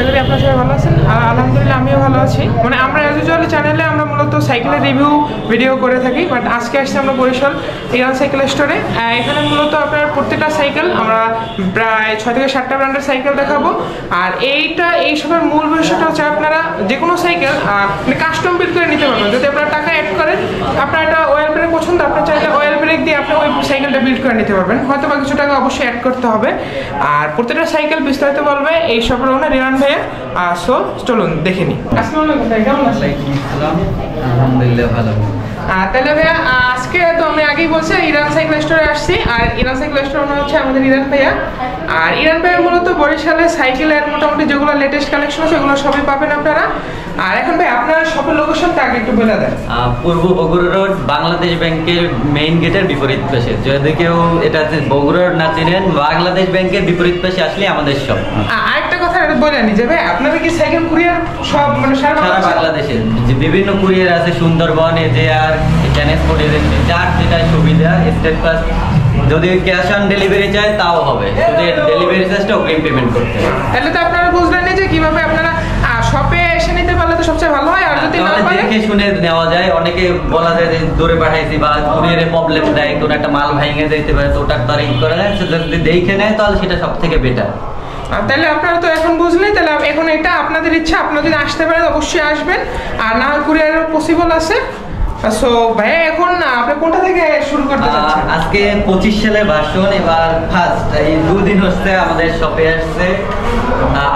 করি আপনারা সবাই ভালো আছেন। আলহামদুলিল্লাহ আমিও ভালো আছি। মানে আমরা অ্যাজ ইউজুয়াল চ্যানেলে আমরা মূলত সাইকেলের রিভিউ ভিডিও করে থাকি, বাট আজকে আসছি আমরা বরিশাল ইরান সাইকেল স্টোরে। এখানে মূলত আপনার প্রত্যেকটা সাইকেল আমরা প্রায় 6 থেকে 7টা ব্র্যান্ডের সাইকেল দেখাবো। আর এই সবের মূল বিষয়টা হচ্ছে আপনারা যে কোনো সাইকেল কাস্টম বিল্ড করে নিতে পারবেন। যদি আপনারা টাকা অ্যাড করেন, আপনার একটা অয়েল ব্রেক পছন্দ, আপনার চাইলে অয়েল ব্রেক দিয়ে আপনি ওই সাইকেলটা বিল্ড করে নিতে পারবেন। হয়তো বা কিছু টাকা অবশ্যই অ্যাড করতে হবে। আর প্রত্যেকটা সাইকেল বিস্তারিত বলবে এই সব রকমের রিয়ান ভাইয়া। সো চলুন দেখে নিই। আসসালামু আলাইকুম ভাই, কেমন আছেন? আলহামদুলিল্লাহ ভালো। তাহলে ভাইয়া আজকে তো আমি আগেই বলছি ইরান সাইকেল স্টোরে আসছি। আর ইরান সাইকেল স্টোর হচ্ছে আমাদের ইরান ভাইয়া। আর ইরান ভাইয়া মূলত বরিশালে সাইকেলের মোটামুটি যেগুলো লেটেস্ট কালেকশন আছে সেগুলো সবই পাবেন আপনারা। আর এখন ভাই আপনার শপের লোকেশনটা আগে একটু বলে দেন। পূর্ব বগুড়া রোড, বাংলাদেশ ব্যাংকের মেইন গেটের বিপরীত পাশে। যদি কেউ এটা বগুড়া রোড না চিনেন, বাংলাদেশ ব্যাংকের বিপরীত পাশে আসলে আমাদের শপ। আরেকটা কথা বলে নি যে ভাই আপনারা কি সাইকেল কুরিয়ার সব মানে সারা বাংলাদেশের যে বিভিন্ন কুরিয়ার আছে, সুন্দরবন, এজেআর, ট্রান্সপোর্ট এজেন্সি, যার যেটা সুবিধা, স্টেট ফার্স্ট। যদি ক্যাশ অন ডেলিভারি চায় তাও হবে, যদি ডেলিভারি চার্জটা অগ্রিম পেমেন্ট করতে হবে। তাহলে তো আপনারা বুঝলেন যে কিভাবে আপনারা শপে এসে নিতে পারলে তো সবচেয়ে ভালো হয়। আর যদি না পারে দেখে শুনে নেওয়া যায়। অনেকে বলা যায় যে দূরে পাঠাইছি বা কুরিয়ারে প্রবলেম দেয়, কোনো একটা মাল ভেঙে যেতে পারে, তো ওটার তার ই করা যায়। যদি দেখে নেয় তাহলে সেটা সব থেকে বেটার। তাহলে আপনারা তো এখন বুঝলেন। তাহলে এখন এটা আপনাদের ইচ্ছা, আপনারা যদি আসতে পারেন অবশ্যই আসবেন, আর না কুরিয়ারও পসিবল আছে। সো ভাইয়া এখন আপনি কোনটা থেকে শুরু করতে চাচ্ছেন? আজকে 25 সালে ভার্সন, এবার ফার্স্ট এই 2 দিন হচ্ছে আমাদের শপে আসছে।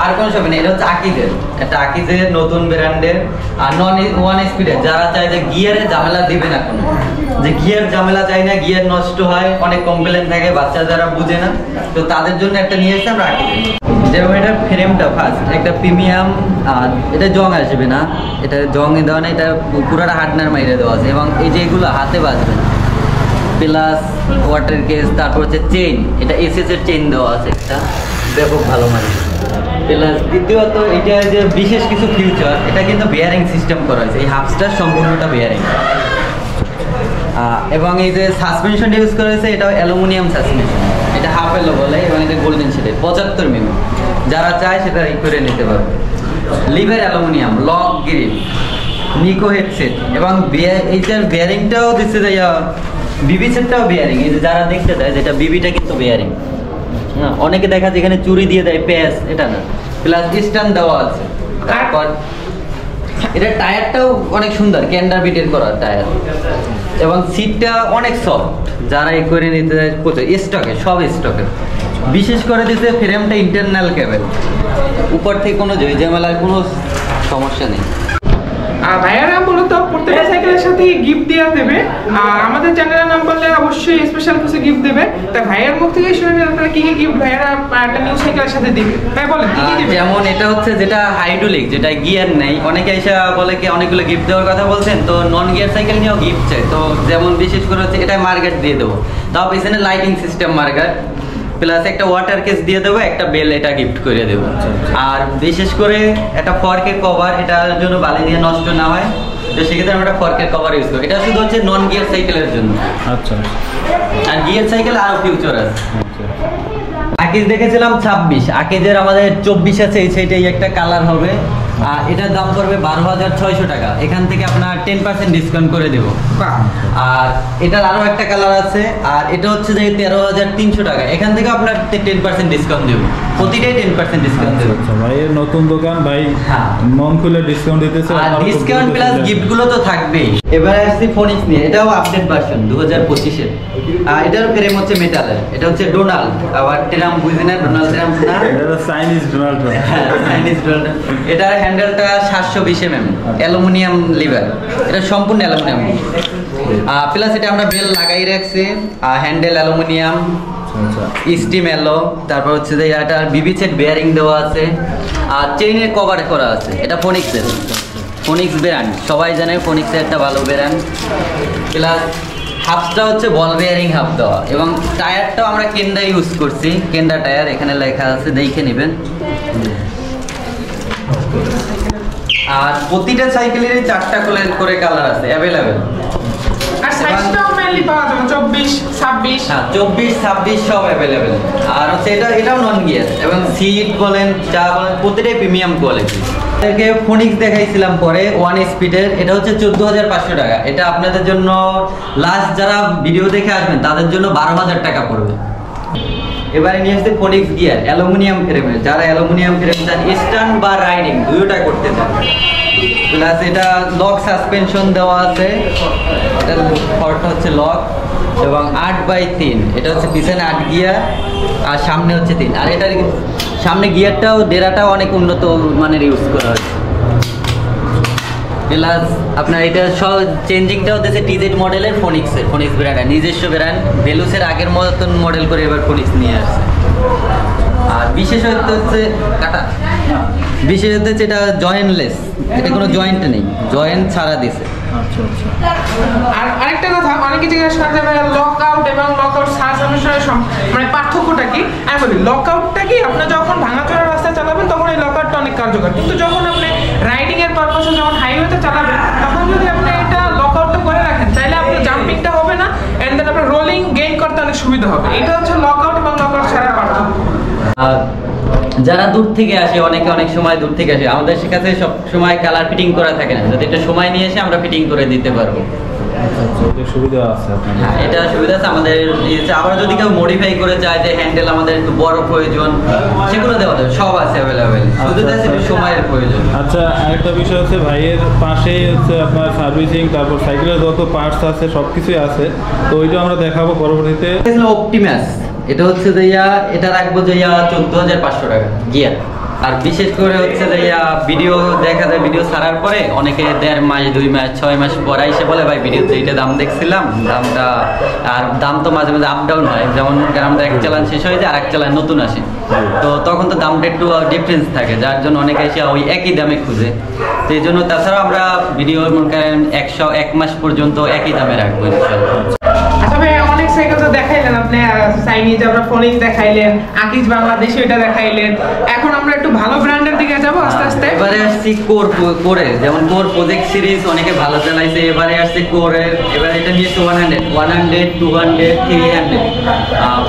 আর কোন শপে নেই, এটা হচ্ছে আকিজের। এটা আকিজের নতুন ব্র্যান্ডের আর নন ওয়ান স্পিডের। যারা চায় যে গিয়ারে ঝামেলা দিবে না, কোনো যে গিয়ার ঝামেলা চাই না, গিয়ার নষ্ট হয়, অনেক কমপ্লেন থাকে, বাচ্চা যারা বুঝে না, তো তাদের জন্য একটা নিয়ে এসে আমরা আকিজের। যেমন এটার ফ্রেমটা ফার্স্ট একটা প্রিমিয়াম, এটা জং আসবে না, এটা জং এ দেওয়া না, এটা পুরোটা হার্ডনার মাইরে দেওয়া আছে। এবং এই যে এগুলো হাতে বাজবে না, প্লাস ওয়াটার কেস, তারপর হচ্ছে চেইন, এটা এসএস এর চেইন দেওয়া আছে, একটা ব্যাপক ভালো মানে। প্লাস দ্বিতীয়ত এটা যে বিশেষ কিছু ফিউচার, এটা কিন্তু বেয়ারিং সিস্টেম করা হয়েছে, এই হাফস্টার সম্পূর্ণটা বেয়ারিং। এবং এই যে সাসপেনশন ইউজ করা হয়েছে, এটা অ্যালুমিনিয়াম সাসপেনশন, এটা হাফ এলো বলে, এবং এটা গোল্ডেন শেডের 75 মিমি। যারা চায় সেটা ই করে নিতে পারবে। লিভার অ্যালুমিনিয়াম, লক গ্রিল, নিকো হেডসেট, এবং এইটার বেয়ারিংটাও দিচ্ছে যে বিবি সেটটাও বেয়ারিং। এই যে যারা দেখতে দেয় যেটা বিবিটা কিন্তু বেয়ারিং না, অনেকে দেখা যায় এখানে চুরি দিয়ে দেয় প্যাচ, এটা না, প্লাস স্ট্যান্ড দেওয়া আছে। তারপর এটা টায়ারটাও অনেক সুন্দর, ক্যান্ডার বিটের করা টায়ার, এবং সিটটা অনেক সফট। যারা এই করে নিতে চায় স্টকে, সব স্টকে। বিশেষ করে দিতে ফ্রেমটা ইন্টারনাল কেবল, উপর থেকে কোনো ঝামেলার কোনো সমস্যা নেই। ভাইয়ারা মূলত প্রত্যেকটা সাইকেলের সাথে গিফট দেওয়া দেবে। আর আমাদের চ্যানেলের নাম বললে অবশ্যই স্পেশাল কিছু গিফট দেবে। তা ভাইয়ার মুখ থেকে শুনে নিন আপনারা কি কি গিফট ভাইয়ারা একটা নিউ সাইকেলের সাথে দিবে। ভাই বলেন কি কি দিবে? যেমন এটা হচ্ছে যেটা হাইড্রোলিক, যেটা গিয়ার নেই। অনেকে এসে বলে কি অনেকগুলো গিফট দেওয়ার কথা বলছেন, তো নন গিয়ার সাইকেল নিয়েও গিফট চাই। তো যেমন বিশেষ করে হচ্ছে এটা মার্কেট দিয়ে দেবো, তাও পিছনে লাইটিং সিস্টেম মার্কেট, প্লাস একটা ওয়াটার কেস দিয়ে দেবো, একটা বেল এটা গিফট করে দেবো। আর বিশেষ করে একটা ফর্কের কভার, এটার জন্য বালি দিয়ে নষ্ট না হয়, তো সেক্ষেত্রে আমরা একটা ফর্কের কভার ইউজ করি। এটা শুধু হচ্ছে নন গিয়ার সাইকেলের জন্য। আচ্ছা, আর গিয়ার সাইকেল আরও ফিউচার আছে। আকিজ দেখেছিলাম 26, আকিজের আমাদের 24 আছে, এই সাইডে একটা কালার হবে। এটার দাম পড়বে 12,600 টাকা। এখান থেকে আপনার 10% ডিসকাউন্ট করে দেবো। আর এটার আরও একটা কালার আছে, আর এটা হচ্ছে যে 13,300 টাকা। এখান থেকে আপনার 10% ডিসকাউন্ট দেবো, প্রতিটাই 10% ডিসকাউন্ট দেবো। ভাই নতুন দোকান ভাই, মন খুলে ডিসকাউন্ট দিতেছে। আর ডিসকাউন্ট প্লাস গিফটগুলো তো থাকবেই। এবারে আসছি ফোনিক্স নিয়ে, এটাও আপডেট ভার্সন 2025-এর। এটার ফ্রেম হচ্ছে মেটালের, এটা হচ্ছে ডোনাল্ড, আবার ট্রাম্প বুঝি না, ডোনাল্ড ট্রাম্প না, এটা চাইনিজ ডোনাল্ড ট্রাম্প। হ্যাঁ, চাইনিজ ডোনাল্ড। এটার হ্যান্ডেলটা 720 mm, অ্যালুমিনিয়াম লিভার, এটা সম্পূর্ণ অ্যালুমিনিয়াম। প্লাস এটা আমরা বেল লাগাই রাখছি, হ্যান্ডেল অ্যালুমিনিয়াম, স্টিম এলো, তারপর হচ্ছে যে এটার বিবি সেট বেয়ারিং দেওয়া আছে, আর চেইনের কভার করা আছে। এটা ফোনিক্সের, ফোনিক্স ব্র্যান্ড, সবাই জানে ফোনিক্সের একটা ভালো ব্র্যান্ড। প্লাস হাফটা হচ্ছে বল বেয়ারিং হাফ দেওয়া, এবং টায়ারটাও আমরা কেন্ডা ইউজ করছি, কেন্ডা টায়ার, এখানে লেখা আছে, দেখে নেবেন। আর প্রতিটা সাইকেলেরই 4টা করে কালার আছে অ্যাভেলেবেল। আর সাইজটাও মেনলি পাওয়া যাবে 24 26। হ্যাঁ 24 26 সব অ্যাভেলেবেল। আর হচ্ছে এটাও নন গিয়ার এবং সিট বলেন যা বলেন প্রতিটাই প্রিমিয়াম কোয়ালিটি। এটাকে ফোনিক্স দেখাইছিলাম পরে 1 স্পিডের, এটা হচ্ছে 14,500 টাকা। এটা আপনাদের জন্য লাস্ট যারা ভিডিও দেখে আসবেন তাদের জন্য 12,000 টাকা পড়বে। এবারে নিয়ে আসছে ফোনিক্স গিয়ার অ্যালুমিনিয়াম ফ্রেমের, যারা অ্যালুমিনিয়াম ফ্রেম চান স্টান্ট বা রাইডিং দুটোটা করতে চান। প্লাস এটা লক সাসপেনশন দেওয়া আছে, এটার ফর্ট হচ্ছে লক এবং 8/3, এটা হচ্ছে পিছনে 8 গিয়ার আর সামনে হচ্ছে 3। আর এটার সামনে গিয়ারটাও ডেরাটাও অনেক উন্নত মানের ইউজ করা হয়েছে। প্লাস আপনার এটা সব চেঞ্জিংটাও দিয়েছে টিজেড মডেলের ফোনিক্স ব্র্যান্ড, নিজস্ব ব্র্যান্ড। ভেলুসের আগের মতন মডেল করে এবার ফোনিক্স নিয়ে আসছে। আর বিশেষত্ব হচ্ছে এটা জয়েন্টলেস, এটা কোনো জয়েন্ট নেই, জয়েন্ট ছাড়া দিছে। আর আরেকটা কথা, অনেকে জিজ্ঞেস করে যে লক আউট এবং লক আউট সাসপেনশনের মানে পার্থক্যটা কি? আমি বলি লক আউটটা কি, আপনি যখন ভাঙাচোরা রাস্তায় চালাবেন তখন এই লক আউটটা অনেক কার্যকর, কিন্তু যখন আপনি রাইডিং এর পারপাসে যখন হাইওয়েতে চালাবেন তখন যদি আপনি এটা লক আউটটা করে রাখেন তাহলে আপনার জাম্পিংটা হবে না, এন্ড দেন আপনার রোলিং গেইন করতে অনেক সুবিধা হবে। এটা হচ্ছে লক আউট এবং লক আউট ছাড়া পার্থক্য। যারা দূর থেকে আসে, অনেক সময় দূর থেকে আসে, আমাদের কাছে সব সময় কালার ফিটিং করা থাকে না, যদি একটা সময় নিয়ে এসে আমরা ফিটিং করে দিতে পারবো। সুবিধা আছে আপনাদের? হ্যাঁ এটা সুবিধা আছে আমাদের। আবার যদি কেউ মডিফাই করে চায় যে হ্যান্ডেল আমাদের একটু বড় প্রয়োজন, সেগুলো দেওয়া যাবে, সব আছে অ্যাভেলেবেল, শুধু একটু সময়ের প্রয়োজন। আচ্ছা, আরেকটা বিষয় হচ্ছে ভাইয়ের পাশেই হচ্ছে আপনার সার্ভিসিং, তারপর সাইকেলের যত পার্টস আছে সবকিছুই আছে, তো ওইটা আমরা দেখাবো পরবর্তীতে। অপটিমাস, এটা হচ্ছে যে এটা রাখবো যে 14,500 টাকা গিয়ার। আর বিশেষ করে হচ্ছে যে ভিডিও দেখা যায়, ভিডিও ছাড়ার পরে অনেকে 1.5 মাস 2 মাস 6 মাস পরে এসে বলে ভাই ভিডিওতে এইটা দাম দেখছিলাম, দামটা আর দাম তো মাঝে মাঝে আপ ডাউন হয়, যেমন আমাদের এক চালান শেষ হয়ে যায় আর এক চালান নতুন আসে, তো তখন তো দামটা একটু ডিফারেন্স থাকে, যার জন্য অনেকে এসে ওই একই দামে খুঁজে। তো এই জন্য তাছাড়াও আমরা ভিডিও মনে করেন 1 মাস পর্যন্ত একই দামে রাখবো ইনশাআল্লাহ। আচ্ছা ভাই, অনেক সাইকেল তো দেখাইলেন আপনি, চাইনিজ, আমরা ফোনিক্স দেখাইলেন, আকিজ বাংলাদেশি এটা দেখাইলেন, এখন আমরা একটু ভালো ব্র্যান্ডের দিকে যাবো আস্তে আস্তে। এবারে আসছি কোরে, যেমন কোর প্রজেক্ট সিরিজ অনেকে ভালো চালাইছে, এবারে আসছে কোরের, এবারে এটা নিয়ে 100, 200, 300,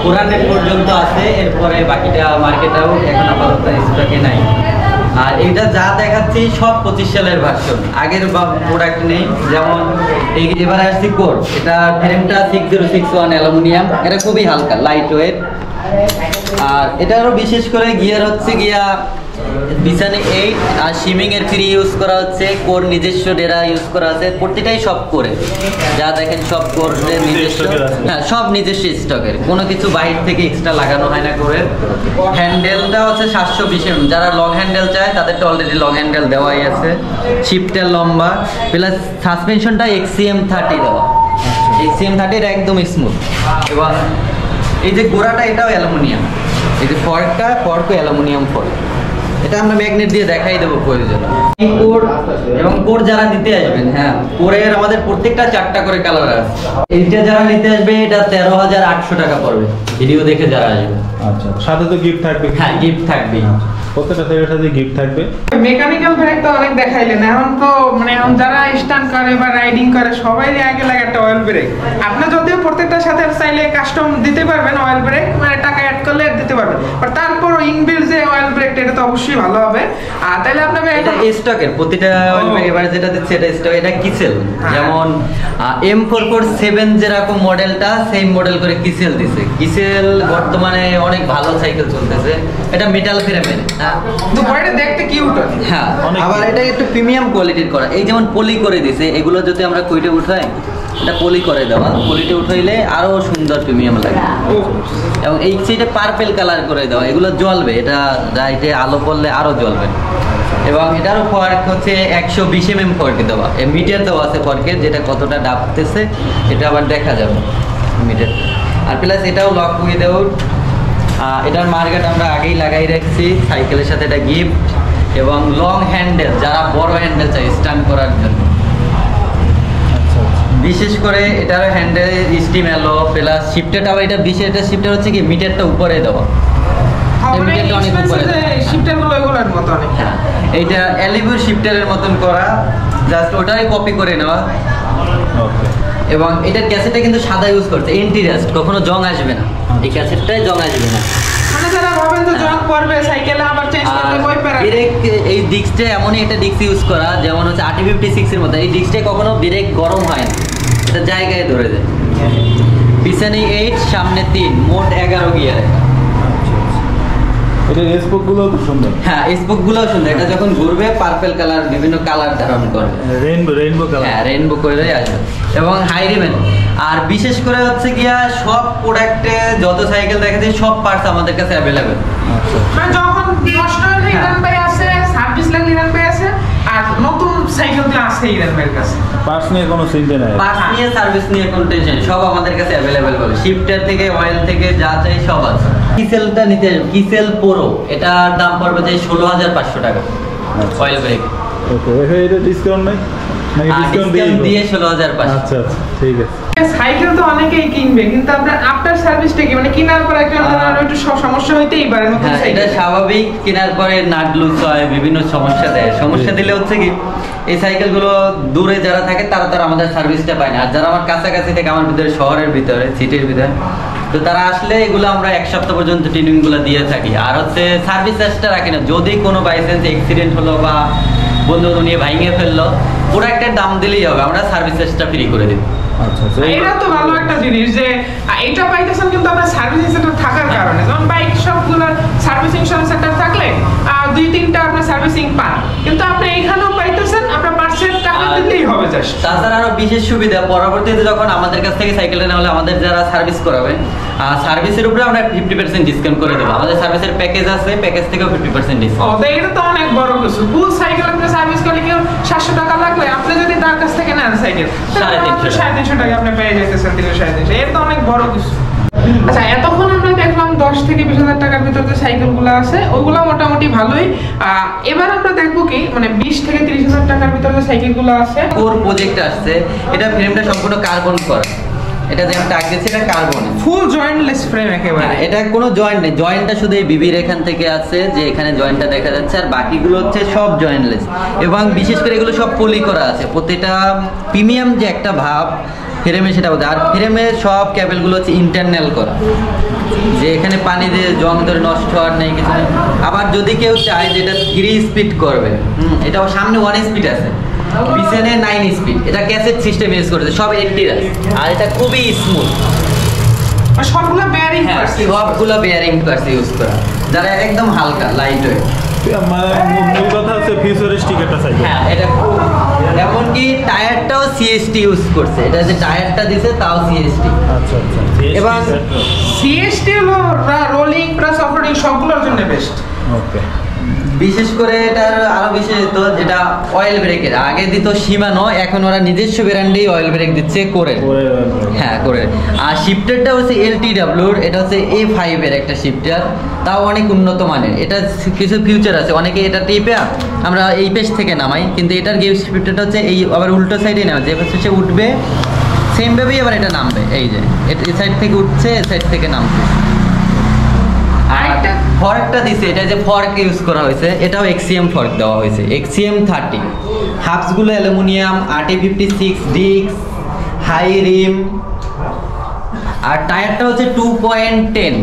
400 পর্যন্ত আছে। এরপরে বাকিটা মার্কেটেও এখন আপাতত স্টকে নাই। আর এটা যা দেখাচ্ছি সব 25 সালের ভার্সন, আগের প্রোডাক্ট নেই। যেমন এবারে আসছি কোর, এটা ফ্রেমটা 6061 অ্যালুমিনিয়াম, এটা খুবই হালকা, লাইট ওয়েট। আর এটারও বিশেষ করে গিয়ার হচ্ছে বিছানে 8 আর শিমিং এর ফ্রি ইউজ করা হচ্ছে, কোর নিজস্ব ডেরা ইউজ করা আছে, প্রতিটাই সব করে যা দেখেন সব কোর নিজস্ব, হ্যাঁ সব নিজস্ব স্টকের, কোনো কিছু বাইরে থেকে এক্সট্রা লাগানো হয় না। কোরের হ্যান্ডেলটা হচ্ছে 720 mm, যারা লং হ্যান্ডেল চায় তাদেরটা অলরেডি লং হ্যান্ডেল দেওয়াই আছে, শিফটের লম্বা, প্লাস সাসপেনশনটা XCM 30 দেওয়া, XCM 30 এটা একদম স্মুথ। এবং এই যে গোড়াটা এটাও অ্যালুমিনিয়াম, এই যে ফর্কও অ্যালুমিনিয়াম ফর্ক, এটা আমরা ম্যাগনেট দিয়ে দেখাই দেবো প্রয়োজন। কোর এবং কোর যারা নিতে আসবেন, হ্যাঁ কোরের আমাদের প্রত্যেকটা 4টা করে কালার আছে। এইটা যারা নিতে আসবে এটা 13,800 টাকা পড়বে ভিডিও দেখে যারা আসবে। আচ্ছা, সাথে তো গিফট থাকবে? হ্যাঁ গিফট থাকবে, প্রত্যেকটা সাইকেলের সাথে গিফট থাকবে। মেকানিক্যাল ব্রেক তো অনেক দেখাইলেন, এখন তো মানে এখন যারা স্টান্ট করে বা রাইডিং করে সবাই আগে লাগে একটা অয়েল ব্রেক। আপনি যদিও প্রত্যেকটার সাথে চাইলে কাস্টম দিতে পারবেন অয়েল ব্রেক, মানে টাকা অ্যাড করলে দিতে পারবেন, বাট তারপর ইনবিল্ড যে অয়েল ব্রেকটা এটা তো অবশ্যই ভালো হবে। আর তাহলে আপনাকে এটা স্টকের প্রতিটা অয়েল ব্রেক এবারে যেটা দিচ্ছে এটা স্টক, এটা কিসেল, যেমন M447 যেরকম মডেলটা সেম মডেল করে কিসেল দিছে। কিসেল বর্তমানে অনেক ভালো সাইকেল চলতেছে, এটা মেটাল ফ্রেমের, তো বডিটা দেখতে কিউট। হ্যাঁ আবার এটা একটু প্রিমিয়াম কোয়ালিটির করা, এই যেমন পলি করে দিছে, এগুলো যদি আমরা কুইটে উঠাই এটা পলি করে দেওয়া, পলিতে উঠাইলে আরো সুন্দর প্রিমিয়াম লাগে। এবং এই সাইডে পার্পল কালার করে দেওয়া, এগুলো জ্বলবে, এটা রাইটে আলো পড়লে আরো জ্বলবে। এবং এটারও ফর্ক হচ্ছে 120 mm ফর্কে দেওয়া, মিটার দেওয়া আছে ফর্কের, যেটা কতটা ডাবতেছে এটা আবার দেখা যাবে মিটার। আর প্লাস এটাও লক উইদাউট, এটার মার্কেট আমরা আগেই লাগাই রাখছি সাইকেলের সাথে, এটা গিফট। এবং লং হ্যান্ডেল, যারা বড় হ্যান্ডেল চাই স্টান্ট করার জন্য, বিশেষ করে এটার হ্যান্ডেল স্টিম এলো, প্লাস শিফটেরটা আবার এটা বিশেষ, এটা শিফটার হচ্ছে কি মিটারটা উপরে দেওয়া, মিটারটা অনেক উপরে, শিফটারগুলো এগুলোর মতো অনেক, হ্যাঁ এইটা অ্যালিভিউর শিফটারের মতন করা, জাস্ট ওটাই কপি করে নেওয়া। ওকে, এবং এটার ক্যাসেটটা কিন্তু সাদা ইউজ করছে, এন্টি রাস্ট, কখনো জং আসবে না, এই ক্যাসেটটায় জং আসবে না। মানে যারা ভাবেন যে জং পড়বে সাইকেলে আবার চেঞ্জ করতে কই পারে, ব্রেক এই ডিস্কটা এমনই একটা ডিস্ক ইউজ করা, যেমন হচ্ছে RT56 এর মতো এই ডিস্কটা কখনো ব্রেক গরম হয় না, এটা জায়গায় ধরে যায়। পিছনে 8, সামনে 3, মোট 11 গিয়ার। এটা স্পোক গুলো খুব সুন্দর। হ্যাঁ, স্পোক গুলো সুন্দর, এটা যখন ঘুরবে পার্পল কালার, বিভিন্ন কালার ধারণ করবে, রেইনবো কালার। হ্যাঁ, রেইনবো করে আসবে এবং হাই রিমেন। আর বিশেষ করে হচ্ছে গিয়া সব প্রোডাক্টে যত সাইকেল দেখা যায় সব পার্টস আমাদের কাছে অ্যাভেলেবেল। মানে যখন নষ্ট হলে ইরান ভাই আছে, সার্ভিস লাগলে ইরান ভাই আছে, আর নতুন সাইকেলগুলো আছে ইরান ভাইয়ের কাছে। পার্টস নিয়ে কোনো চিন্তা নাই, পার্টস নিয়ে সার্ভিস নিয়ে কোনো টেনশন, সব আমাদের কাছে অ্যাভেলেবেল পাবে, শিফটার থেকে অয়েল থেকে যা চাই সব আছে। কিসেলটা নিতে আসবে, কিসেল প্রো, এটার দাম পড়বে যে 16,500 টাকা অয়েল ব্রেক। ওকে, এটা ডিসকাউন্ট নাই নাকি? ডিসকাউন্ট দিয়ে 16,500। আচ্ছা আচ্ছা, ঠিক আছে। সাইকেল তো অনেকেই কিনবে, কিন্তু আপনার আফটার সার্ভিসটা কি, মানে কেনার পর একটা একটু সমস্যা হইতেই পারে। হ্যাঁ, এটা স্বাভাবিক, কেনার পরে নাট লুজ হয়, বিভিন্ন সমস্যা দেয়। সমস্যা দিলে হচ্ছে কি, এই সাইকেলগুলো দূরে যারা থাকে তারা আমাদের সার্ভিসটা পায় না, আর যারা আমার কাছাকাছি থেকে, আমার ভিতরে শহরের ভিতরে, সিটির ভিতরে, তো তারা আসলে এগুলো আমরা 1 সপ্তাহ পর্যন্ত ট্রেনিং গুলো দিয়ে থাকি। আর হচ্ছে সার্ভিস চার্জটা রাখি না, যদি কোনো বাই চান্স অ্যাক্সিডেন্ট হলো বা বন্ধু নিয়ে ভাঙিয়ে ফেললো, পুরো একটা দাম দিলেই হবে, আমরা সার্ভিস চার্জটা ফ্রি করে দিই। আচ্ছা আচ্ছা, এটা তো ভালো একটা জিনিস যে এটা পাইতেছেন, কিন্তু আপনার সার্ভিসিং সেন্টার থাকার কারণে, যেমন বাইক সবগুলোর সার্ভিসিং সেন্টার থাকলে 2-3টা আপনার সার্ভিসিং পান, কিন্তু আপনি এখানেও পাইতেছেন, আপনার পার্সেন্ট টাকা দিলেই হবে জাস্ট। তাছাড়া আরো বিশেষ সুবিধা, পরবর্তীতে যখন আমাদের কাছ থেকে সাইকেলটা নেওয়া হলে আমাদের যারা সার্ভিস করাবে, সার্ভিসের উপরে আমরা 50% ডিসকাউন্ট করে দেবো। আমাদের সার্ভিসের প্যাকেজ আছে, প্যাকেজ থেকেও 50% ডিসকাউন্ট। তো এটা তো অনেক বড় কিছু। ফুল সাইকেল আপনি সার্ভিস করলে কেউ 700 টাকা লাগলে, আপনি যদি তার কাছ থেকে নেন সাইকেল 350 টাকা আপনি পেয়ে যাইতেছেন, 350। এটা তো অনেক বড় কিছু। আচ্ছা, এতক্ষণ আমরা দেখলাম 10 থেকে 20,000 টাকার ভিতরে যে সাইকেলগুলো আছে ওগুলো মোটামুটি ভালোই। এবার আমরা দেখবো কি, মানে 20 থেকে 30,000 টাকার ভিতরে যে সাইকেলগুলো আছে, কোর প্রজেক্ট আসছে, এটা ফ্রেমটা সম্পূর্ণ কার্বন করা, এটা যেমন টাক দিচ্ছে এটা কার্বন, ফুল জয়েন্টলেস ফ্রেম একেবারে। এটা কোনো জয়েন্ট নেই, জয়েন্টটা শুধু এই বিবির এখান থেকে আছে, যে এখানে জয়েন্টটা দেখা যাচ্ছে, আর বাকিগুলো হচ্ছে সব জয়েন্টলেস। এবং বিশেষ করে এগুলো সব পলি করা আছে, প্রতিটা প্রিমিয়াম যে একটা ভাব ফ্রেমে সেটা বোঝা। আর ফ্রেমের সব ক্যাবেলগুলো হচ্ছে ইন্টারনাল করা, যে এখানে পানি দিয়ে জং ধরে নষ্ট হওয়ার নেই কিছু নেই। আবার যদি কেউ চায় যে এটা 3 স্পিড করবে, এটা সামনে 1 স্পিড আছে, পিছনে 9 স্পিড, এটা ক্যাসেট সিস্টেম ইউজ করেছে, সব এন্টিরাস, আর এটা খুবই স্মুথ। সবগুলো বেয়ারিং হ্যাঁ, আছে, সবগুলো বেয়ারিং পার্টস ইউজ করা, যারা একদম হালকা লাইট ওয়েট। মানে মূল কথা হচ্ছে ফিউচারিস্টিক একটা সাইকেল। হ্যাঁ, এটা এমনকি টায়ারটাও সিএসটি ইউজ করছে, এটা যে টায়ারটা দিছে তাও সিএসটি। আচ্ছা আচ্ছা, এবং সিএসটি হলো রোলিং প্লাস অফরোডিং সবগুলোর জন্য বেস্ট। ওকে, বিশেষ করে এটার আরো বিশেষত যেটা অয়েল ব্রেকের, আগে দিত শিমানো, এখন ওরা নিজস্ব ব্র্যান্ডেই অয়েল ব্রেক দিচ্ছে করে। হ্যাঁ, করে। আর শিফটারটা হচ্ছে LTW, এটা হচ্ছে A5 এর একটা শিফটার, তাও অনেক উন্নত মানের। এটা কিছু ফিউচার আছে, অনেকে এটা টিপে আমরা এই পেজ থেকে নামাই, কিন্তু এটার গিয়ে শিফটারটা হচ্ছে এই আবার উল্টো সাইডে নামে, যে পাশে সে উঠবে সেম ভাবেই আবার এটা নামবে, এই যে এই সাইড থেকে উঠছে, এই সাইড থেকে নামছে। আরেকটা ফর্কটা দিছে, এটা যে ফর্ক ইউজ করা হয়েছে, এটাও XCM ফর্ক দেওয়া হয়েছে, XCM 30। হাফসগুলো aluminium, RT56 disc, high rim, আর টায়ারটা হচ্ছে 2.10,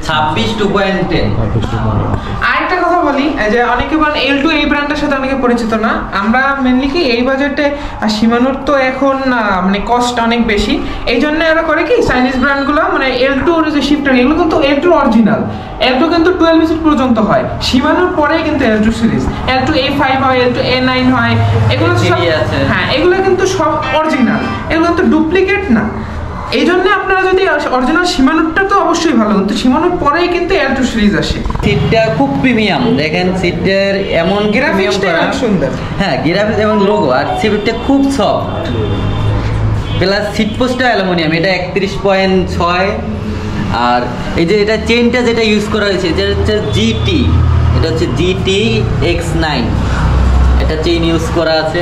26 2.10। আরেকটা কথা বলি, যে অনেকে বলেন L2 এই ব্র্যান্ডের সাথে অনেকে পরিচিত না। আমরা মেনলি কি এই বাজেটে শিমানোর তো এখন মানে কস্ট অনেক বেশি, এই জন্য ওরা করে কি চাইনিজ ব্র্যান্ডগুলো, মানে L2 এর যে শিফটার, এগুলো কিন্তু L2 অরিজিনাল, L2 কিন্তু 12 স্পিড পর্যন্ত হয়, শিমানোর পরেই কিন্তু L2 সিরিজ, L2 A5 হয়, L2 A9 হয়, এগুলো সব, হ্যাঁ এগুলো কিন্তু সব অরিজিনাল, এগুলো তো ডুপ্লিকেট না। এই জন্য আপনারা যদি অরিজিনাল শিমানোরটা তো অবশ্যই ভালো, কিন্তু শিমানোর পরেই কিন্তু L2 সিরিজ আসে। সিটটা খুব প্রিমিয়াম, দেখেন সিটের এমন গ্রাফিক্সটা অনেক সুন্দর। হ্যাঁ, গ্রাফিক্স এবং লোগো, আর সিটটা খুব সফট, প্লাস সিট পোস্টটা অ্যালুমিনিয়াম, এটা 31.6। আর এই যে এটা চেইনটা যেটা ইউজ করা হয়েছে, এটা হচ্ছে GT, এটা হচ্ছে GT X9, এটা চেইন ইউজ করা আছে।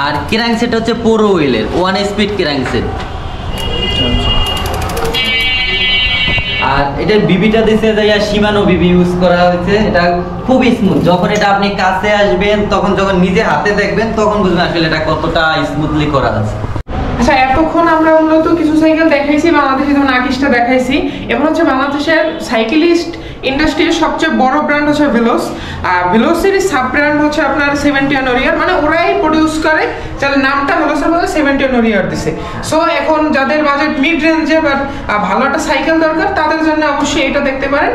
আর ক্র্যাঙ্ক সেট হচ্ছে পোরো হুইলের 1 স্পিড ক্র্যাঙ্ক সেট। আর এটার বিবিটা দিছে যে শিমানো বিবি ইউজ করা হয়েছে, এটা খুব স্মুথ। যখন এটা আপনি কাছে আসবেন, তখন যখন নিজে হাতে দেখবেন, তখন বুঝবেন আসলে এটা কতটা স্মুথলি করা আছে। আচ্ছা, এতক্ষণ আমরা মূলত কিছু সাইকেল দেখাইছি বাংলাদেশে, যেমন আকিসটা দেখাইছি। এবার হচ্ছে বাংলাদেশের সাইকেলিস্ট ইন্ডাস্ট্রির সবচেয়ে বড় ব্র্যান্ড হচ্ছে ভেলোস। আর ভেলোসের সাব ব্র্যান্ড হচ্ছে আপনার 70 ওরিয়ার, মানে ওরাই প্রডিউস করে, যার নামটা ভেলোসের মধ্যে 70 ওরিয়ার দিছে। সো এখন যাদের বাজেট মিড রেঞ্জে বা ভালো একটা সাইকেল দরকার, তাদের জন্য অবশ্যই এটা দেখতে পারেন।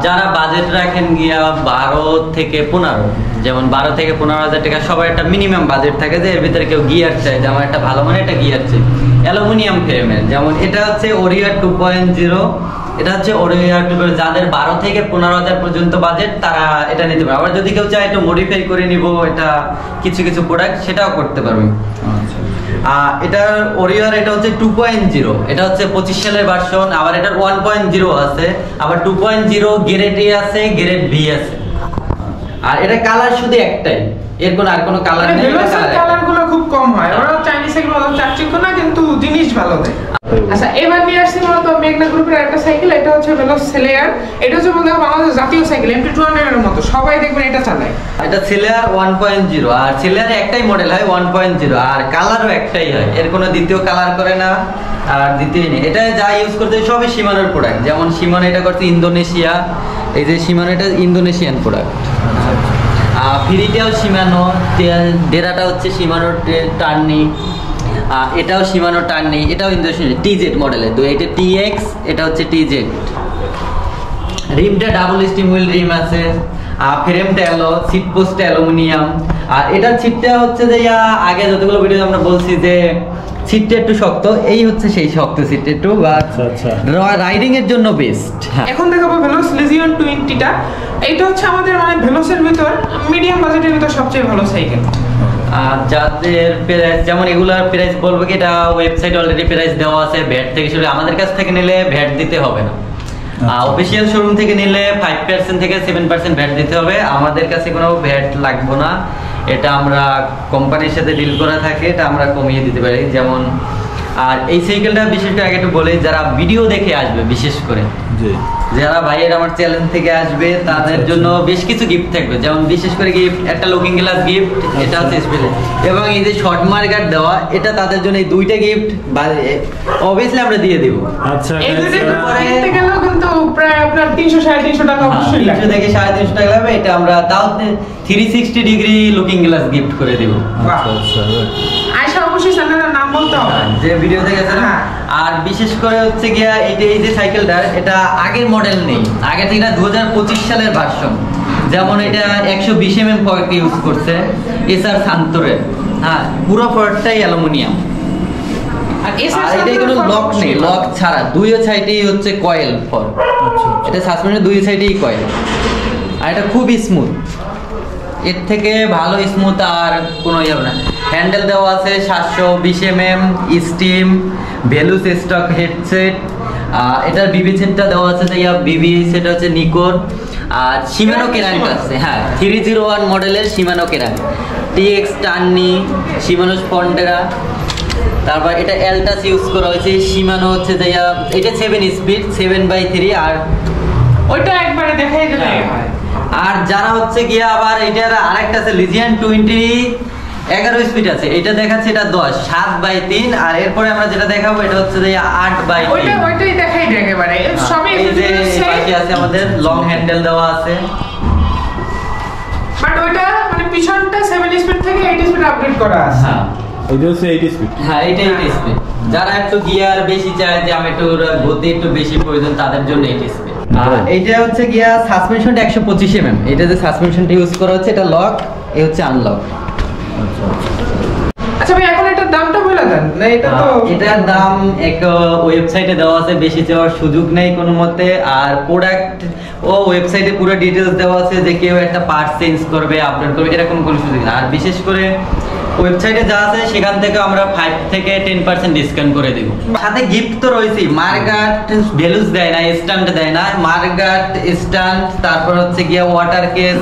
যারা বাজেট রাখেন গিয়া 12 থেকে 15, যেমন 12 থেকে 15,000 টাকা, সবার একটা মিনিমাম বাজেট থাকে যে এর ভিতরে কেউ গিয়ার চাই, যেমন একটা ভালো মানে একটা গিয়ার চাই অ্যালুমিনিয়াম ফ্রেমের। যেমন এটা হচ্ছে ওরিয়ার 2.0, এটা হচ্ছে ওরিয়ার 2.0। যাদের 12 থেকে 15,000 পর্যন্ত বাজেট তারা এটা নিতে পারে। আবার যদি কেউ চায় একটু মডিফাই করে নিব এটা কিছু কিছু প্রোডাক্ট, সেটাও করতে পারবে। এটার ওরিয়ার এটা হচ্ছে 2.0, এটা হচ্ছে 25 সালের ভার্সন। আবার এটার 1.0 আছে, আবার 2.0 গ্রেড এ আছে, গ্রেড বি আছে। আর এটা কালার শুধু একটাই, এর কোনো আর কোনো কালার নেই। ভেলোসের কালারগুলো খুব কম হয়, ওরা চাইনিজের মতো চাকচিক্য না, কিন্তু জিনিস ভালো দেয়। আচ্ছা, এবার নিয়ে আসছি মূলত মেঘনা গ্রুপের একটা সাইকেল, এটা হচ্ছে ভেলোস সেলেয়ার। এটা হচ্ছে বলতে বাংলাদেশ জাতীয় সাইকেল, MT200 এর মতো, সবাই দেখবেন এটা চালায়। এটা সেলেয়ার 1.0, আর সেলেয়ার একটাই মডেল হয় 1.0, আর কালারও একটাই হয়, এর কোনো দ্বিতীয় কালার করে না আর দ্বিতীয় নেই। এটা যা ইউজ করতে সবই সীমানোর প্রোডাক্ট। যেমন সীমানো এটা করছে ইন্দোনেশিয়া, এই যে সীমানো এটা ইন্দোনেশিয়ান প্রোডাক্ট। ফ্রিটাও সীমানো, ডেরাটা হচ্ছে সীমানোর টার্নি, এটাও সীমানো টার্নি, এটাও ইন্দোনেশিয়া টিজেড মডেলের। তো এটা TX, এটা হচ্ছে টিজেড। রিমটা ডাবল স্টিম হুইল রিম আছে, ফ্রেমটা এলো, সিট পোস্টটা অ্যালুমিনিয়াম। আর এটার সিটটা হচ্ছে যে আগে যতগুলো ভিডিও আমরা বলছি যে সিটটা একটু শক্ত, এই হচ্ছে সেই শক্ত সিটটা একটু, রাইডিং এর জন্য বেস্ট। এখন দেখাবো ভেলোস লিজিয়ন 20টা। এটা হচ্ছে আমাদের মানে ভেলোসের ভিতর মিডিয়াম বাজেটের ভিতর সবচেয়ে ভালো সাইকেল। যাদের প্রাইস, যেমন এগুলার প্রাইস বলবো কি, এটা ওয়েবসাইটে অলরেডি প্রাইস দেওয়া আছে। ভ্যাট থেকে শুরু, আমাদের কাছ থেকে নিলে ভ্যাট দিতে হবে না। অফিসিয়াল শোরুম থেকে নিলে 5% থেকে 7% ভ্যাট দিতে হবে, আমাদের কাছে কোনো ভ্যাট লাগবে না। এটা আমরা কোম্পানির সাথে ডিল করা থাকে, এটা আমরা কমিয়ে দিতে পারি। যেমন আর এই সাইকেলটা বিশেষ করে আগে একটু বলি, যারা ভিডিও দেখে আসবে, বিশেষ করে যারা ভাইয়ের আমার চ্যানেল থেকে আসবে, তাদের জন্য বেশ কিছু গিফট থাকবে। যেমন বিশেষ করে গিফট একটা লুকিং গ্লাস গিফট, এটা হচ্ছে স্পেশাল, এবং এই যে শর্ট মার্কার দেওয়া, এটা তাদের জন্য এই দুইটা গিফট অবভিয়াসলি আমরা দিয়ে দিব। আচ্ছা, এই দুইটা কিনতে গেলেও কিন্তু প্রায় আপনার 300-350 টাকা অবশ্যই লাগবে। 300 থেকে 350 টাকা লাগবে। এটা আমরা তাও 360 ডিগ্রি লুকিং গ্লাস গিফট করে দিব। আচ্ছা, আয়শা অবশ্যই চ্যানেলের নাম বলতে হবে যে ভিডিও দেখেছেন। আর বিশেষ করে হচ্ছে গিয়া এই যে সাইকেলটা, এটা আগের মডেল নেই, আগে থেকে 2025 সালের ভার্সন। যেমন এটা 120 mm ফর্ক ইউজ করছে, এসআর শান্তরের। পুরো ফর্কটাই অ্যালুমিনিয়াম। আর এটা কোনো লক নেই, লক ছাড়া দুই সাইডেই হচ্ছে কয়েল ফর্ক। এটা সাসপেনশন দুই সাইডেই কয়েল, আর এটা খুবই স্মুথ, এর থেকে ভালো স্মুথ আর কোনো ইয়ে হবে না। হ্যান্ডেল দেওয়া আছে 720 mm, স্টিম, ভেলুস স্টক হেডসেট। এটার বিবি সেটটা দেওয়া আছে যে বিবি সেট হচ্ছে নিকোর। আর শিমানো কেরাঙ্ক আছে, 301 মডেলের শিমানো কেরাঙ্ক, TX টার্নি, শিমানো স্পন্ডেরা। তারপর এটা এলটাস ইউজ করা হয়েছে, শিমানো হচ্ছে যে এটা 7 স্পিড 7/3। আর ওইটা একবারে দেখাই দিলে হয়। আর যারা হচ্ছে গিয়া আবার এটার আরেকটা আছে লিজিয়ান 20, 11 স্পিড আছে, এটা দেখাচ্ছে এটা 10 7/3। আর এরপরে আমরা যেটা দেখাবো এটা হচ্ছে যে 8/3। ওইটাই দেখাই দিই একেবারে সবই। এই যে পাশে আছে আমাদের লং হ্যান্ডেল দেওয়া আছে, বাট ওইটা মানে পিছনটা 7 স্পিড থেকে 8 স্পিড আপগ্রেড করা আছে। এটা হচ্ছে 8 স্পিড। এটা 8 স্পিড। যারা একটু গিয়ার বেশি চায়, যে আমি একটু গতি একটু বেশি প্রয়োজন, তাদের জন্য 8 স্পিড। এইটা হচ্ছে গিয়া সাসপেনশনটা 125 mm। এটা যে সাসপেনশনটা ইউজ করা হচ্ছে, এটা লক, এই হচ্ছে আনলক। আচ্ছা ভাই, এখন এটার দামটা বলে দেন না। এটা তো এটার দাম এক ওয়েবসাইটে দেওয়া আছে, বেশি চাওয়ার সুযোগ নেই কোনো মতে। আর প্রোডাক্ট ওয়েবসাইটে পুরো ডিটেলস দেওয়া আছে, যে কেউ একটা পার্ট চেঞ্জ করবে, আপলোড করবে, এরকম কোনো সুযোগ নেই। আর বিশেষ করে ওয়েবসাইটে যা আছে সেখান থেকে আমরা 5 থেকে 10% ডিসকাউন্ট করে দেব। সাথে গিফট তো রয়েছেই, মার্গাট ভ্যালুস দেয় না, স্ট্যান্ড দেয় না, মার্গাট স্ট্যান্ড, তারপর হচ্ছে গিয়া ওয়াটার কেস,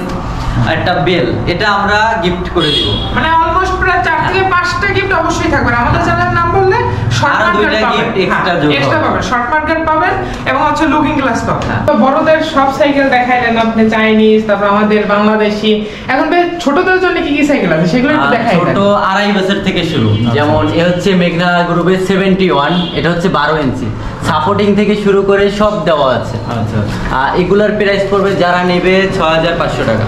আর একটা বেল, এটা আমরা গিফট করে দিব। মানে অলমোস্ট প্রায় 4 থেকে 5টা গিফট অবশ্যই থাকবে। আমাদের চ্যানেলের নাম বললে শর্ট আর দুইটা মার্কেট gift extra যোগ এক্সট্রা হবে। পাবেন, শর্ট মার্কেট পাবেন এবং হচ্ছে লুকিং গ্লাস পাবেন। তো বড়দের সব সাইকেল দেখাইলেন আপনি, চাইনিজ, তারপর আমাদের বাংলাদেশি। এখন ভাই ছোটদের জন্য কি কি সাইকেল আছে সেগুলো একটু দেখাই দেন। ছোট 2.5 বছর থেকে শুরু, যেমন এ হচ্ছে মেঘনা গ্রুপের 71, এটা হচ্ছে 12 ইঞ্চি, সাপোর্টিং থেকে শুরু করে সব দেওয়া আছে। আচ্ছা এগুলার প্রাইস পড়বে যারা নেবে 6500 টাকা।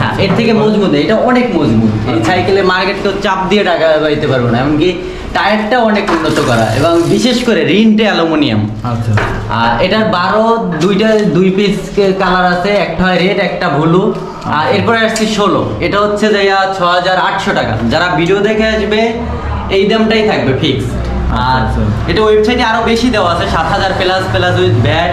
হ্যাঁ, এর থেকে মজবুত, এটা অনেক মজবুত। এই সাইকেলে মার্কেট কেউ চাপ দিয়ে টাকা পাইতে পারবে না, এমনকি টায়ারটা অনেক উন্নত করা এবং বিশেষ করে রিনটে অ্যালুমিনিয়াম। আচ্ছা, আর এটার 2 পিস কালার আছে, একটা হয় রেড, একটা ব্লু। আর এরপরে আসছে 16, এটা হচ্ছে যে 6800 টাকা। যারা ভিডিও দেখে আসবে এই দামটাই থাকবে ফিক্স। আর এটা ওয়েবসাইটে আরো বেশি দেওয়া আছে, 7000 প্লাস উইথ ব্যাট।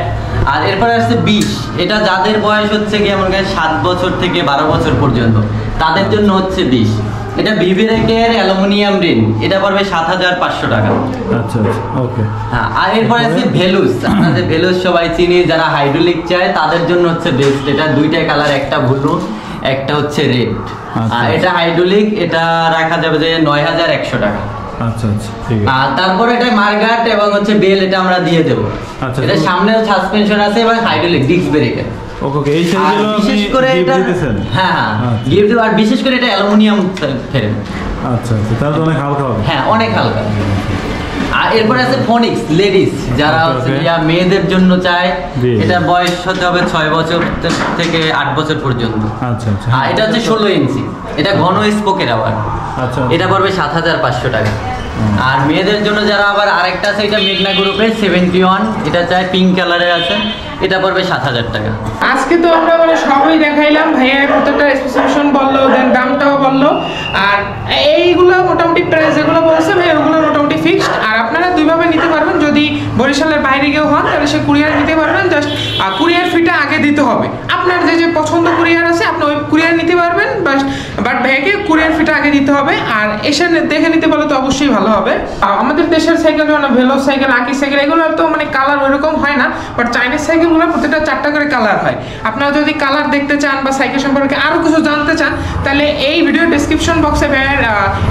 আর এরপরে আসছে 20, এটা যাদের বয়স হচ্ছে কি এমন 7 বছর থেকে 12 বছর পর্যন্ত, তাদের জন্য হচ্ছে 20। এটা বিবিরেকের অ্যালুমিনিয়াম রিন, এটা পড়বে 7500 টাকা। আচ্ছা ওকে। হ্যাঁ, আর এরপরে আছে ভেলুস। আপনাদের ভেলুস সবাই চিনি, যারা হাইড্রোলিক চায় তাদের জন্য হচ্ছে বেস্ট। এটা 2টা কালার, একটা ব্লু, একটা হচ্ছে রেড। আর এটা হাইড্রোলিক, এটা রাখা যাবে যে 9100 টাকা। আচ্ছা ঠিক আছে। আর তারপরে এটা মার্গাট এবং হচ্ছে বেল, এটা আমরা দিয়ে দেব। আচ্ছা, এটা সামনেও সাসপেনশন আছে এবং হাইড্রোলিক ডিস্ক ব্রেকার। ওকে, এই সাইকেলগুলো বিশেষ করে এটা হ্যাঁ গিফট, আর বিশেষ করে এটা অ্যালুমিনিয়াম ফ্রেম। আচ্ছা, তাহলে তো অনেক হালকা হবে। হ্যাঁ, অনেক হালকা। আর এরপরে আছে ফোনিক্স লেডিস, যারা মেয়েদের জন্য চায়। এটা বয়স হতে হবে 6 বছর থেকে 8 বছর পর্যন্ত। আচ্ছা। আর এটা হচ্ছে 16 ইঞ্চি, এটা ঘন স্পোকের আবার। আচ্ছা, এটা পড়বে 7500 টাকা। আর মেয়েদের জন্য যারা আবার আরেকটা আছে, এটা মেঘনা গ্রুপের 71, এটা চায় পিঙ্ক কালারের আছে, এটা পড়বে 7000 টাকা। আজকে তো আমরা মানে সবই দেখাইলাম, ভাইয়া প্রত্যেকটা স্পেসিফিকেশন বললো, দেন দামটাও বললো। আর এইগুলো মোটামুটি প্রাইস যেগুলো বলছে ভাই, ওগুলো মোটামুটি ফিক্সড। আর আপনারা দুইভাবে নিতে পারবেন, যদি বরিশালের বাইরে কেউ হন তাহলে সে কুরিয়ার নিতে পারবেন, জাস্ট কুরিয়ার ফিটা আগে দিতে হবে। আপনার যে পছন্দ কুরিয়ার আছে আপনি ওই কুরিয়ার নিতে পারবেন, বাট ভাইয়াকে কুরিয়ার ফিটা আগে দিতে হবে। আর এসে দেখে নিতে পারলে তো অবশ্যই ভালো হবে। আমাদের দেশের সাইকেল যেমন ভেলো সাইকেল, আকি সাইকেল, এগুলো তো মানে কালার ওইরকম হয় না, বাট চাইনিজ সাইকেলগুলো প্রত্যেকটা 4টা করে কালার হয়। আপনারা যদি কালার দেখতে চান বা সাইকেল সম্পর্কে আরও কিছু জানতে চান, তাহলে এই ভিডিও ডেসক্রিপশন বক্সে ভাইয়ের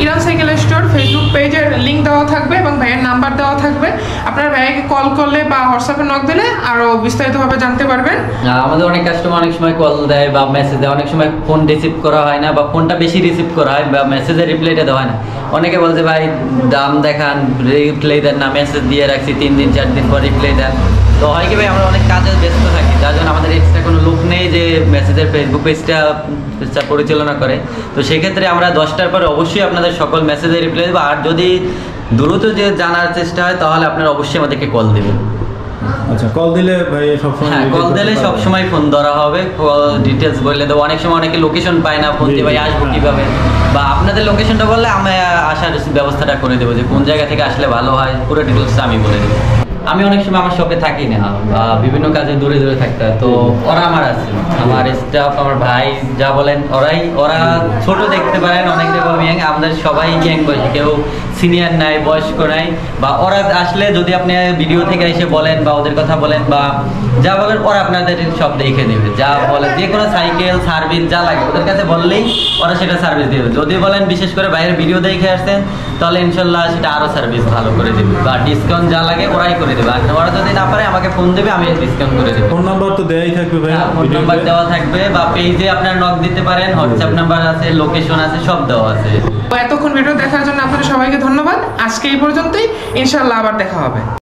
ইরান সাইকেল স্টোর ফেসবুক পেজের লিঙ্ক দেওয়া থাকবে এবং ভাইয়ের নাম্বার দেওয়া থাকবে। আপনারা ভাইয়াকে কল করলে বা হোয়াটসঅ্যাপে নক দিলে আরও বিস্তারিতভাবে জানতে পারবেন। আমাদের অনেক কাস্টমার অনেক সময় কল দেয় বা মেসেজ দেয়, অনেক সময় ফোন রিসিভ করা হয় না বা ফোনটা বেশি রিসিভ করা হয় বা মেসেজের রিপ্লাইটা দেওয়া হয় না। অনেকে বলছে ভাই দাম দেখান, রিপ্লাই দেন না, মেসেজ দিয়ে রাখছি 3 দিন 4 দিন পর রিপ্লাই দেন। তো হয় কি ভাই, আমরা অনেক কাজে ব্যস্ত থাকি, যার জন্য আমাদের এক্সট্রা কোনো লোক নেই যে মেসেজের ফেসবুক পেজটা পরিচালনা করে। তো সেক্ষেত্রে আমরা 10টার পরে অবশ্যই আপনাদের সকল মেসেজে রিপ্লাই দেবো। আর যদি দ্রুত যে জানার চেষ্টা হয় তাহলে আপনারা অবশ্যই আমাদেরকে কল দেবেন। আচ্ছা, কল দিলে ভাই সবসময়? হ্যাঁ, কল দিলে সবসময় ফোন ধরা হবে, কল ডিটেলস বলে দেবো। অনেক সময় অনেকে লোকেশন পায় না, ফোন দিয়ে ভাই আসবো কীভাবে, বা আপনাদের লোকেশনটা বললে আমি আসার ব্যবস্থাটা করে দেবো, যে কোন জায়গা থেকে আসলে ভালো হয়, পুরো ডিটেলসটা আমি বলে দেবো। আমি অনেক সময় আমার শপে থাকি না, বিভিন্ন কাজে দূরে থাকতে হয়, তো ওরা আমার আছে, আমার স্টাফ, আমার ভাই যা বলেন ওরা ছোট দেখতে পারেন, অনেকটা ইয়াং, আমাদের সবাই ইয়াং বয়সী, কেউ সিনিয়র নাই, বয়স্ক নাই। বা ওরা আসলে যদি আপনি ভিডিও থেকে এসে বলেন বা ওদের কথা বলেন বা যা বলেন, ওরা আপনাদের সব দেখে দেবে, যা বলে যে কোনো সাইকেল সার্ভিস যা লাগে ওদের কাছে বললেই ওরা সেটা সার্ভিস দেবে। যদি বলেন বিশেষ করে বাইরের ভিডিও দেখে আসছেন, তাহলে ইনশাল্লাহ সেটা আরও সার্ভিস ভালো করে দেবে বা ডিসকাউন্ট যা লাগে ওরাই করে দেবে। আর ওরা যদি না পারে আমাকে ফোন দেবে, আমি ডিসকাউন্ট করে দেবো। ফোন নাম্বার তো দেওয়াই থাকবে ভাই, ফোন নাম্বার দেওয়া থাকবে বা পেজে আপনারা নক দিতে পারেন, হোয়াটসঅ্যাপ নাম্বার আছে, লোকেশন আছে, সব দেওয়া আছে। এতক্ষণ ভিডিও দেখার জন্য আপনাদের সবাইকে ধন্যবাদ। আজকে এই পর্যন্তই, ইনশাআল্লাহ আবার দেখা হবে।